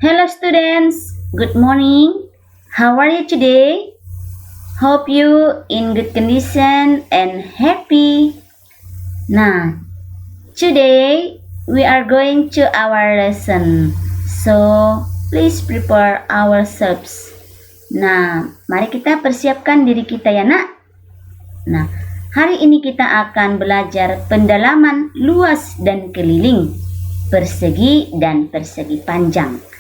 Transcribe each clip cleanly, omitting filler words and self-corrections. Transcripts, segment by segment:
Hello students, good morning. How are you today? Hope you in good condition and happy. Nah, today we are going to our lesson. So, please prepare ourselves. Nah, mari kita persiapkan diri kita ya nak. Nah, hari ini kita akan belajar pendalaman luas dan keliling, persegi dan persegi panjang.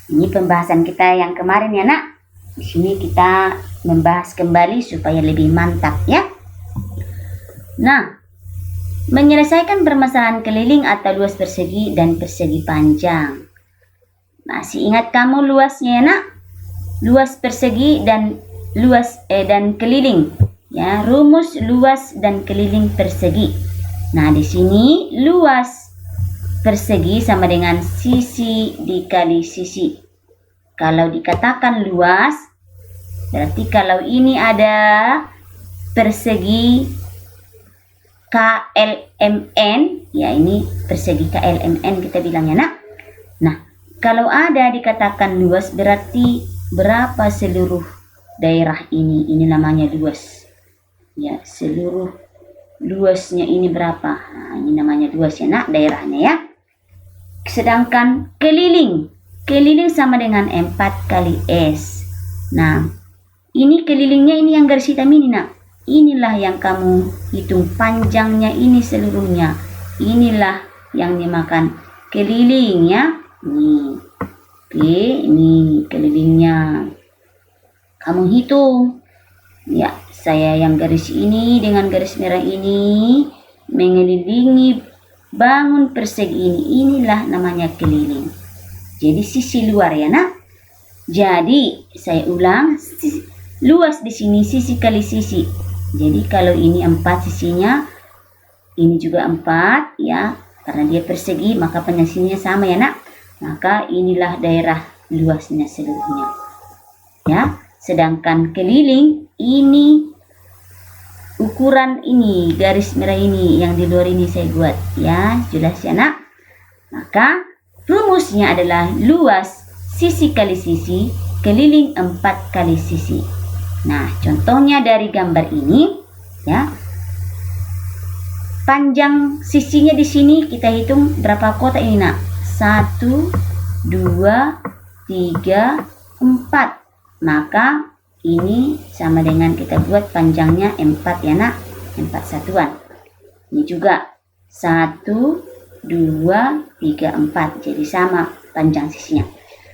Ini pembahasan kita yang kemarin ya nak. Di sini kita membahas kembali supaya lebih mantap ya. Nah, menyelesaikan permasalahan keliling atau luas persegi dan persegi panjang. Masih ingat kamu luasnya ya nak? Luas persegi dan dan keliling. Ya, rumus luas dan keliling persegi. Nah, di sini luas persegi sama dengan sisi dikali sisi. Kalau dikatakan luas, berarti kalau ini ada persegi KLMN, ya ini persegi KLMN kita bilangnya nak. Nah, kalau ada dikatakan luas berarti berapa seluruh daerah ini? Ini namanya luas. Ya, seluruh luasnya ini berapa? Nah, ini namanya luas ya nak, daerahnya ya. Sedangkan keliling sama dengan 4 kali S. Nah, ini kelilingnya ini yang garis hitam ini nak. Inilah yang kamu hitung panjangnya ini seluruhnya. Inilah yang dimakan keliling ya. Nih. Oke, ini kelilingnya. Kamu hitung. Ya, saya yang garis ini dengan garis merah ini mengelilingi bangun persegi ini. Inilah namanya keliling. Jadi sisi luar ya nak. Jadi saya ulang, luas di sini sisi kali sisi. Jadi kalau ini 4 sisinya, ini juga 4 ya. Karena dia persegi maka penyisinya sama ya nak. Maka inilah daerah luasnya seluruhnya. Ya. Sedangkan keliling ini ukuran ini, garis merah ini yang di luar ini saya buat ya, jelas ya nak. Maka rumusnya adalah luas sisi kali sisi, keliling 4 kali sisi. Nah, contohnya dari gambar ini ya. Panjang sisinya di sini kita hitung berapa kotak ini nak? 1 2 3 4. Maka ini sama dengan kita buat panjangnya 4 ya nak, 4 satuan. Ini juga 1 2 3 4, jadi sama panjang sisinya.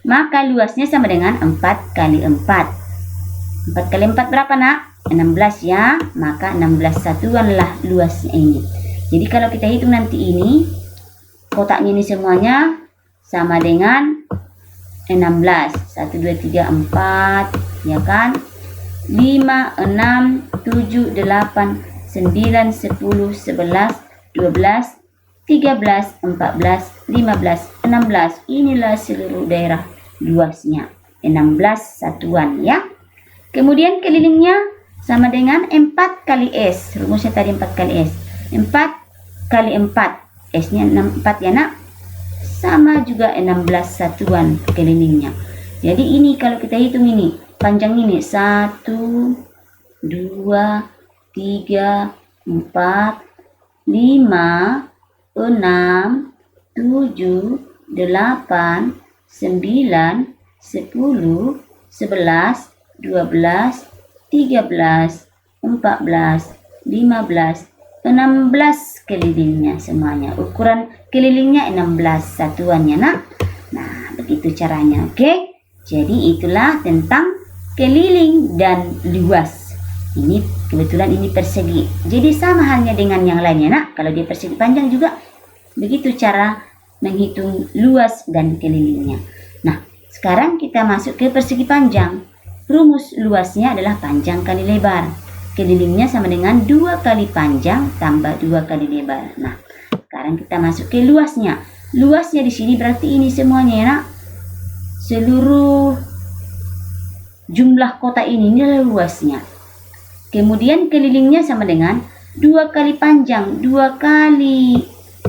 Maka luasnya sama dengan 4 kali 4. 4 kali 4 berapa nak? 16 ya. Maka 16 satuan lah luasnya ini. Jadi kalau kita hitung nanti ini, kotaknya ini semuanya sama dengan 16. 1 2 3 4 ya kan? 5 6 7 8 9 10 11 12 13 14 15 16. Inilah seluruh daerah luasnya, 16 satuan ya. Kemudian kelilingnya sama dengan 4 kali S. Rumusnya tadi 4 kali S. 4 kali 4. S-nya 4 ya nak. Sama juga 16 satuan kelilingnya. Jadi ini kalau kita hitung ini, panjang ini 1 2 3 4 5 6 7 8 9 10 11 12 13 14 15 16 kelilingnya semuanya. Ukuran kelilingnya 16 satuannya nak. Nah, begitu caranya. Oke. Jadi itulah tentang keliling dan luas. Ini kebetulan ini persegi. Jadi sama halnya dengan yang lainnya nak. Kalau dia persegi panjang juga begitu cara menghitung luas dan kelilingnya. Nah, sekarang kita masuk ke persegi panjang. Rumus luasnya adalah panjang kali lebar. Kelilingnya sama dengan 2 kali panjang tambah 2 kali lebar. Nah, sekarang kita masuk ke luasnya. Luasnya di sini berarti ini semuanya ya nak. Seluruh jumlah kotak ini adalah luasnya. Kemudian kelilingnya sama dengan 2 kali panjang, 2 kali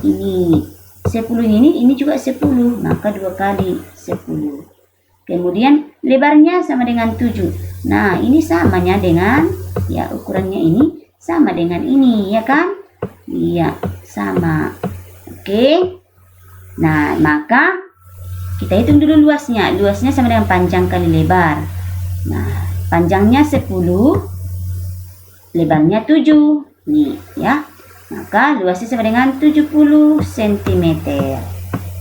ini 10 ini juga 10, maka 2 kali 10. Kemudian lebarnya sama dengan 7. Nah, ini samanya dengan, ya ukurannya ini sama dengan ini, ya kan? Iya, sama. Oke. Nah, maka kita hitung dulu luasnya. Luasnya sama dengan panjang kali lebar. Nah, panjangnya 10, lebarnya 7. Nih, ya. Maka luasnya sama dengan 70 cm.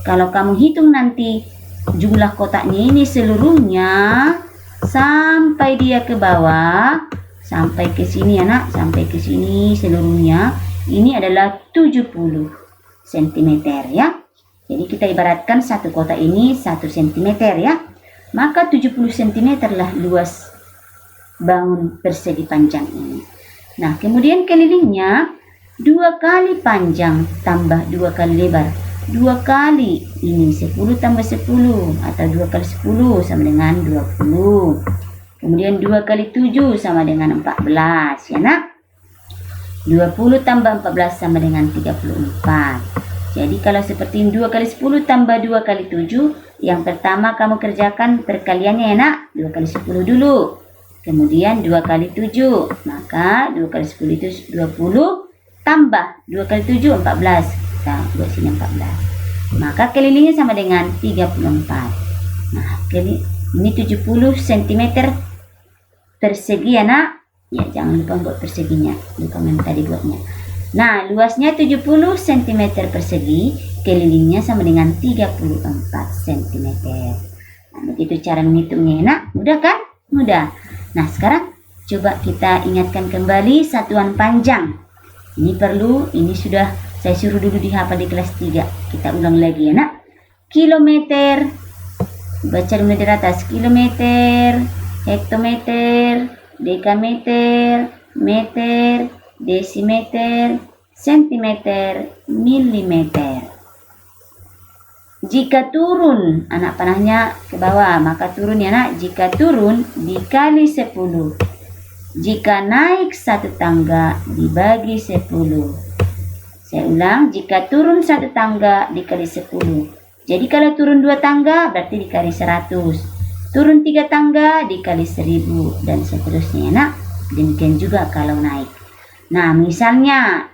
Kalau kamu hitung nanti jumlah kotaknya ini seluruhnya sampai dia ke bawah, sampai ke sini ya nak, sampai ke sini seluruhnya, ini adalah 70 cm ya. Jadi kita ibaratkan satu kotak ini 1 cm ya. Maka 70 cm lah luas bangun persegi panjang ini. Nah, kemudian kelilingnya 2 kali panjang tambah 2 kali lebar. 2 kali ini 10 tambah 10 atau 2 kali 10 sama dengan 20. Kemudian 2 kali 7 sama dengan 14 ya nak. 20 tambah 14 sama dengan 34. Jadi kalau seperti 2 kali 10 tambah 2 kali 7, yang pertama kamu kerjakan perkaliannya ya nak. 2 kali 10 dulu. Kemudian 2 kali 7. Maka 2 kali 10 itu 20 tambah 2 kali 7 14. Kita buat sini 14. Maka kelilingnya sama dengan 34. Nah, ini 70 cm persegi ya nak. Ya, jangan lupa buat perseginya. Lupa yang tadi buatnya. Nah, luasnya 70 cm persegi, kelilingnya sama dengan 34 cm. Nah, begitu cara menghitungnya ya nak. Mudah kan? Mudah. Nah, sekarang coba kita ingatkan kembali satuan panjang. Ini perlu, ini sudah saya suruh dulu dihafal di kelas 3. Kita ulang lagi ya nak. Kilometer, baca dulu dari atas. Kilometer, hektometer, dekameter, meter, desimeter, sentimeter, milimeter. Jika turun anak panahnya ke bawah, maka turun ya nak. Jika turun dikali 10. Jika naik 1 tangga dibagi 10. Saya ulang, jika turun 1 tangga dikali 10. Jadi kalau turun 2 tangga berarti dikali 100. Turun 3 tangga dikali 1000 dan seterusnya nak. Demikian juga kalau naik. Nah, misalnya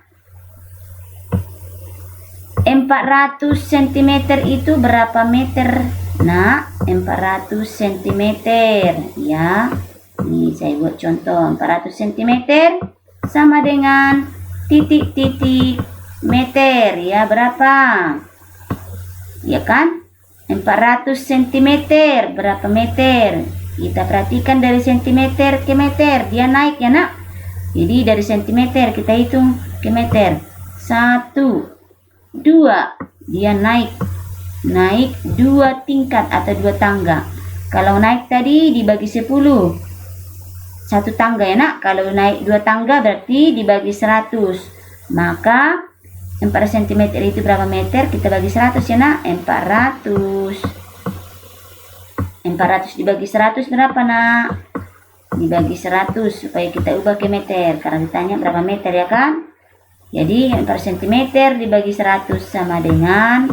400 cm itu berapa meter? Nah, 400 cm ya. Ini saya buat contoh. 400 cm sama dengan titik-titik meter ya. Berapa? Ya kan? 400 cm berapa meter? Kita perhatikan dari centimeter ke meter. Dia naik ya nak. Jadi dari sentimeter kita hitung ke meter. 1, 2. Dia naik 2 tingkat atau 2 tangga. Kalau naik tadi dibagi 10. 1 tangga ya nak. Kalau naik 2 tangga berarti dibagi 100. Maka 4 cm itu berapa meter? Kita bagi 100 ya nak. 400 dibagi 100 berapa nak? Dibagi 100 supaya kita ubah ke meter. Karena ditanya berapa meter ya kan? Jadi 4 cm dibagi 100 sama dengan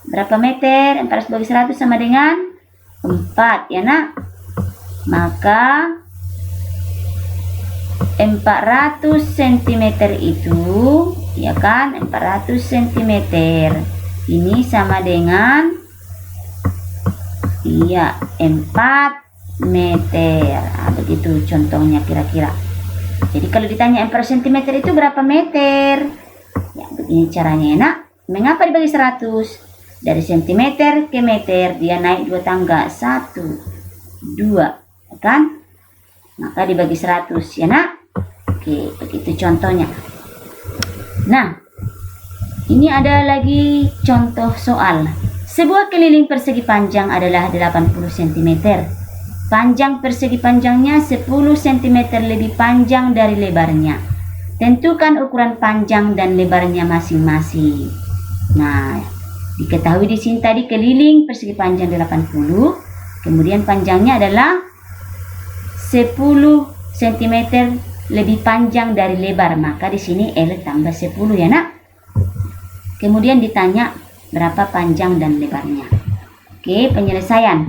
berapa meter? 400 dibagi 100 sama dengan 4 ya nak. Maka 400 cm itu ya kan, 400 cm ini sama dengan 4 meter. Nah, begitu contohnya kira-kira. Jadi kalau ditanya 4 cm itu berapa meter? Ya, begini caranya ya nak. Mengapa dibagi 100? Dari cm ke meter dia naik 2 tangga. 1, 2 kan? Maka dibagi 100 ya nak. Oke, begitu contohnya. Nah, ini ada lagi contoh soal. Sebuah keliling persegi panjang adalah 80 cm. Panjang persegi panjangnya 10 cm lebih panjang dari lebarnya. Tentukan ukuran panjang dan lebarnya masing-masing. Nah, diketahui di sini tadi keliling persegi panjang 80, kemudian panjangnya adalah 10 cm lebih panjang dari lebar, maka di sini L tambah 10 ya nak. Kemudian ditanya berapa panjang dan lebarnya. Oke, penyelesaian.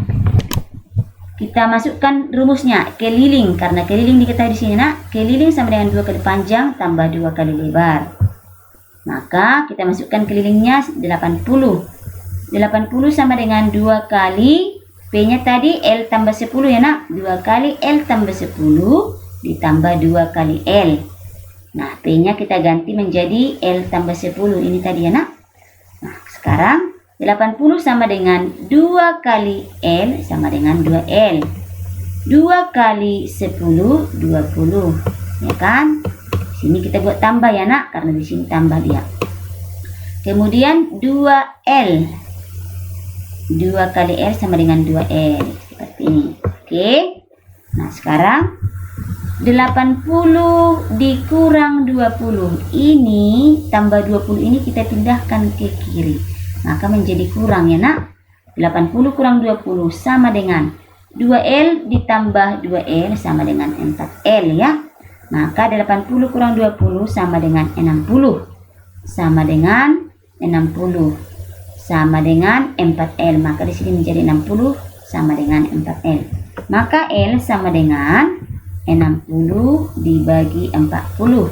Kita masukkan rumusnya, keliling. Karena keliling diketahui di sini, nak. Keliling sama dengan 2 kali panjang tambah 2 kali lebar. Maka kita masukkan kelilingnya 80. 80 sama dengan 2 kali P-nya tadi L tambah 10 ya, nak. 2 kali L tambah 10 ditambah 2 kali L. Nah, P-nya kita ganti menjadi L tambah 10 ini tadi ya, nak. Nah, sekarang 80 sama dengan 2 kali L sama dengan 2L. 2 kali 10, 20. Ya kan? Sini kita buat tambah ya, nak. Karena di sini tambah dia. Kemudian 2L. 2 kali L sama dengan 2L. Seperti ini. Oke. Nah, sekarang 80 dikurang 20. Ini tambah 20 ini kita pindahkan ke kiri. Maka menjadi kurang ya, nak. 80 kurang 20 sama dengan 2L ditambah 2L sama dengan 4L ya. Maka 80 kurang 20 sama dengan 60. Sama dengan 60. Sama dengan 4L. Maka di sini menjadi 60 sama dengan 4L. Maka L sama dengan 60 dibagi 40.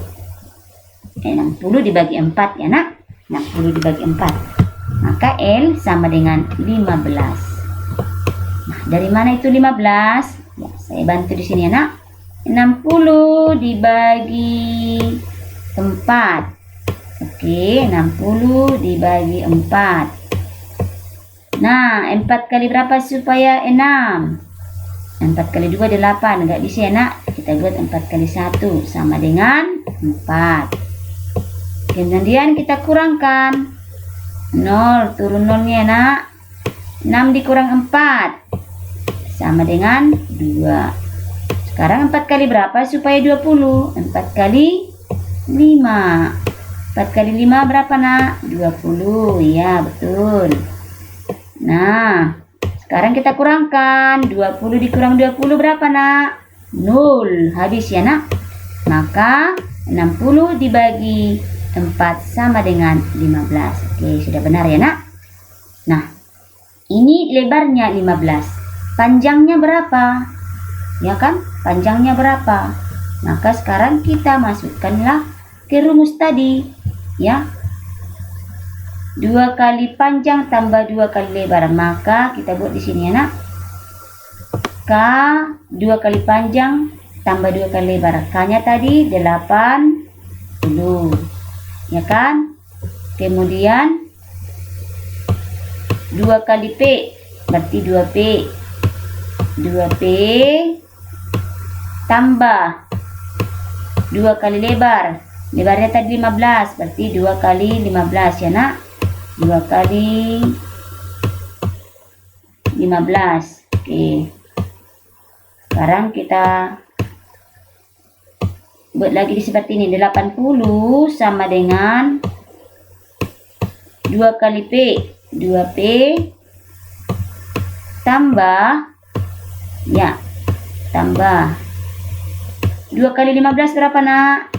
60 dibagi 4 ya, nak. 60 dibagi 4. Maka L sama dengan 15. Nah, dari mana itu 15? Ya, saya bantu di sini ya, nak. 60 dibagi 4. Oke, 60 dibagi 4. Nah, 4 kali berapa supaya 6? 4 kali 2 8. Enggak bisa ya, nak. Kita buat 4 kali 1 sama dengan 4. Kemudian kita kurangkan. 0, turun 0-nya, nak. 6 dikurang 4 sama dengan 2. Sekarang 4 kali berapa supaya 20? 4 kali 5. 4 kali 5 berapa, nak? 20. Ya, betul. Nah, sekarang kita kurangkan. 20 dikurang 20 berapa, nak? 0. Habis ya, nak. Maka 60 dibagi 4 sama dengan 15. Oke, sudah benar ya, nak. Nah, ini lebarnya 15. Panjangnya berapa? Ya kan? Panjangnya berapa? Maka sekarang kita masukkanlah ke rumus tadi. Ya. 2 kali panjang tambah 2 kali lebar. Maka kita buat di sini ya, nak. K 2 kali panjang tambah 2 kali lebar. K-nya tadi 80. Ya kan? Kemudian 2 kali P berarti 2P. 2P tambah 2 kali lebar. Lebarnya tadi 15 berarti 2 kali 15 ya, nak. 2 kali 15. Oke. Sekarang kita buat lagi seperti ini. 80 sama dengan 2 kali P. 2P tambah ya, tambah 2 kali 15 berapa, nak?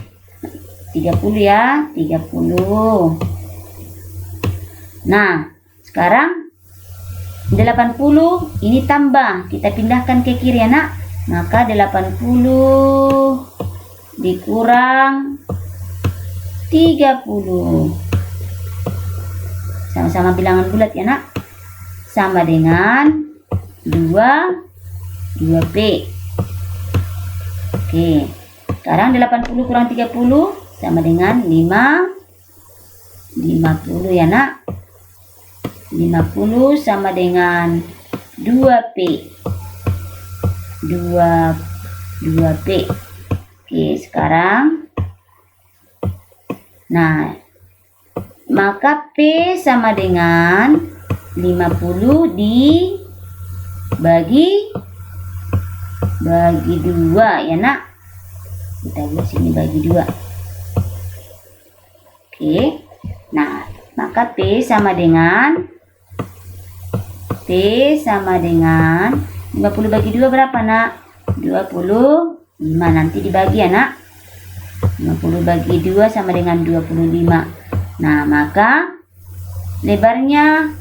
30 ya, 30. Nah, sekarang 80 ini tambah, kita pindahkan ke kiri ya, nak. Maka 80 dikurang 30. Sama-sama bilangan bulat ya, nak. Sama dengan 2P. Oke. Sekarang 80 kurang 30 sama dengan 50 ya, nak. 50 sama dengan 2P. 2P. Oke, sekarang nah, maka P sama dengan 50 dibagi 2 ya, nak. Kita buat sini bagi 2. Oke. Nah, maka P sama dengan 50 bagi 2 berapa, nak? 25. Nanti dibagi ya, nak. 50 bagi 2 sama dengan 25. Nah, maka lebarnya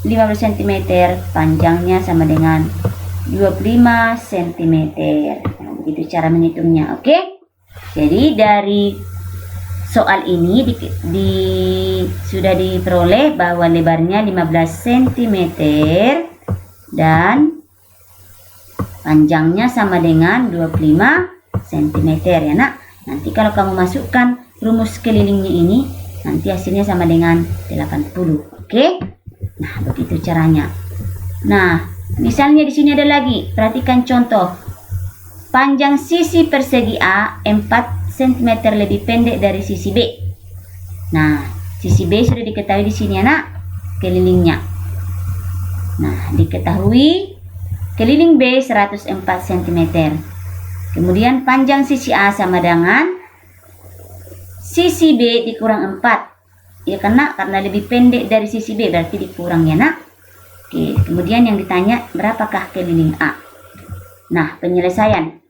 15 cm, panjangnya sama dengan 25 cm. Nah, begitu cara menghitungnya. Oke. Jadi dari soal ini sudah diperoleh bahwa lebarnya 15 cm dan panjangnya sama dengan 25 cm ya nak. Nanti kalau kamu masukkan rumus kelilingnya ini, nanti hasilnya sama dengan 80. Oke? Nah, begitu caranya. Nah, misalnya di sini ada lagi. Perhatikan contoh. Panjang sisi persegi A 4 cm lebih pendek dari sisi B. Nah, sisi B sudah diketahui di sini anak, kelilingnya. Nah, diketahui keliling B 104 cm. Kemudian panjang sisi A sama dengan sisi B dikurang 4. Ya karena lebih pendek dari sisi B, berarti dikurang ya nak. Oke, kemudian yang ditanya berapakah keliling A. Nah, penyelesaian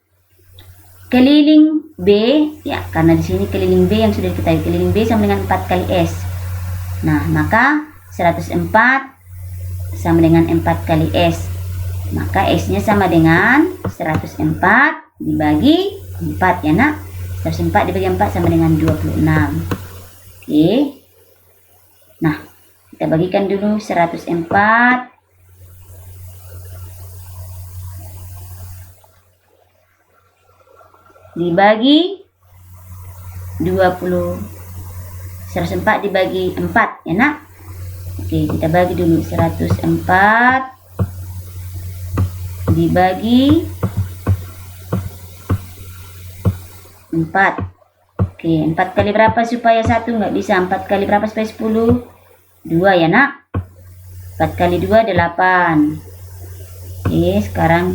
keliling B ya, karena di sini keliling B yang sudah diketahui, keliling B sama dengan 4 kali S. Nah, maka 104 sama dengan 4 kali S. Maka S-nya sama dengan 104 dibagi 4 ya nak. 104 dibagi 4 sama dengan 26. Oke. Nah, kita bagikan dulu 104 dibagi 20. 104 dibagi 4 ya nak. Oke, kita bagi dulu 104 dibagi 4. Oke, 4 kali berapa supaya 1? Nggak bisa. 4 kali berapa supaya 10? 2 ya nak. 4 kali 2 8. Oke, sekarang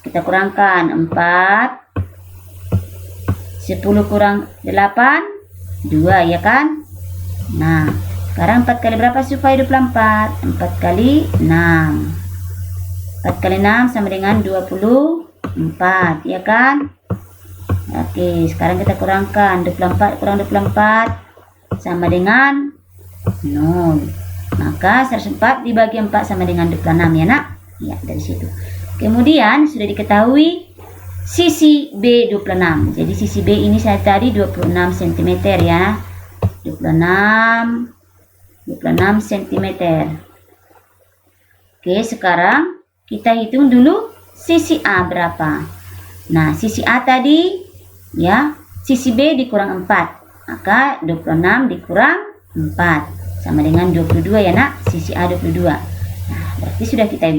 kita kurangkan 4. 10 kurang 8 2 ya kan. Nah, sekarang 4 kali berapa supaya 24? 4 kali 6. 4 kali 6 sama dengan 24 ya kan. Oke, sekarang kita kurangkan 24 kurang 24 sama dengan 0. Maka 104 dibagi 4 sama dengan 26 ya nak. Ya, dari situ. Kemudian sudah diketahui sisi B 26. Jadi sisi B ini saya tadi 26 cm ya. 26 cm. Oke, sekarang kita hitung dulu sisi A berapa. Nah, sisi A tadi ya, sisi B dikurang 4. Maka 26 dikurang 4 sama dengan 22 ya nak. Sisi A 22. Nah, berarti sudah kita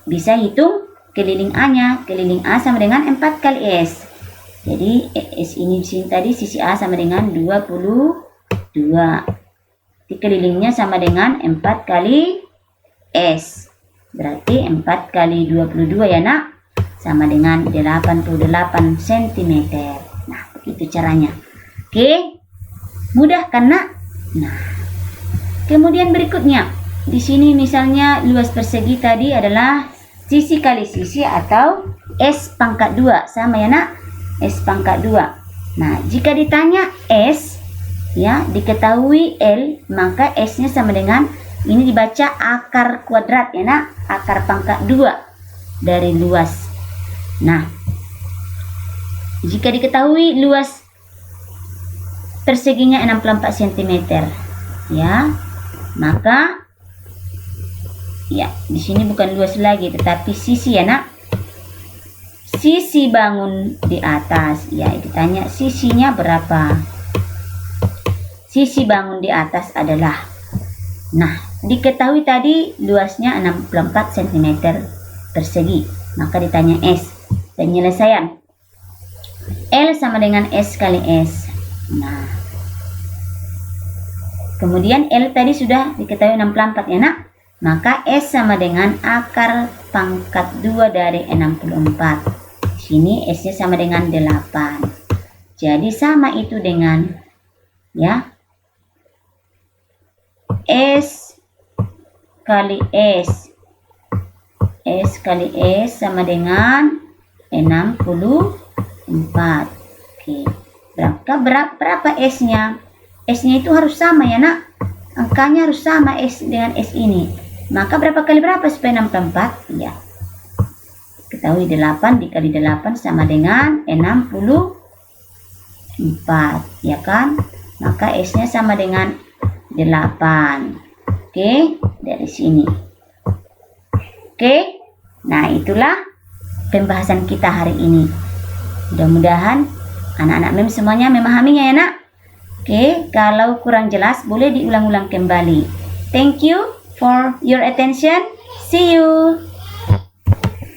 bisa hitung keliling A-nya. Keliling A sama dengan 4 kali S. Jadi S ini di sini tadi sisi A sama dengan 22. Kelilingnya sama dengan 4 kali S. Berarti 4 kali 22 ya nak, sama dengan 88 cm. Nah, begitu caranya. Oke, mudah kan nak? Nah, kemudian berikutnya di sini misalnya luas persegi tadi adalah sisi kali sisi atau S pangkat 2 sama ya nak, S pangkat 2. Nah, jika ditanya S ya, diketahui L, maka S-nya sama dengan, ini dibaca akar kuadrat ya nak, akar pangkat 2 dari luas. Nah, jika diketahui luas perseginya 64 cm ya, maka ya di sini bukan luas lagi tetapi sisi ya nak. Sisi bangun di atas ya, ditanya sisinya berapa. Sisi bangun di atas adalah, nah diketahui tadi luasnya 64 cm persegi, maka ditanya S. Penyelesaian L sama dengan S kali S. Nah, kemudian L tadi sudah diketahui 64 ya nak, maka S sama dengan akar pangkat 2 dari 64. Di sini S-nya sama dengan 8. Jadi sama itu dengan ya, S kali S. S kali S sama dengan 64. Oke. Berapa S-nya? S-nya itu harus sama ya nak. angkanya harus sama S dengan S ini. Maka berapa kali berapa supaya 64? Ya. Ketahui 8 dikali 8 sama dengan 64, ya kan? Maka S-nya sama dengan 8. Oke, dari sini. Oke, nah itulah pembahasan kita hari ini. Mudah-mudahan anak-anak MEM semuanya memahaminya ya nak. Oke, kalau kurang jelas boleh diulang-ulang kembali. Thank you for your attention. See you.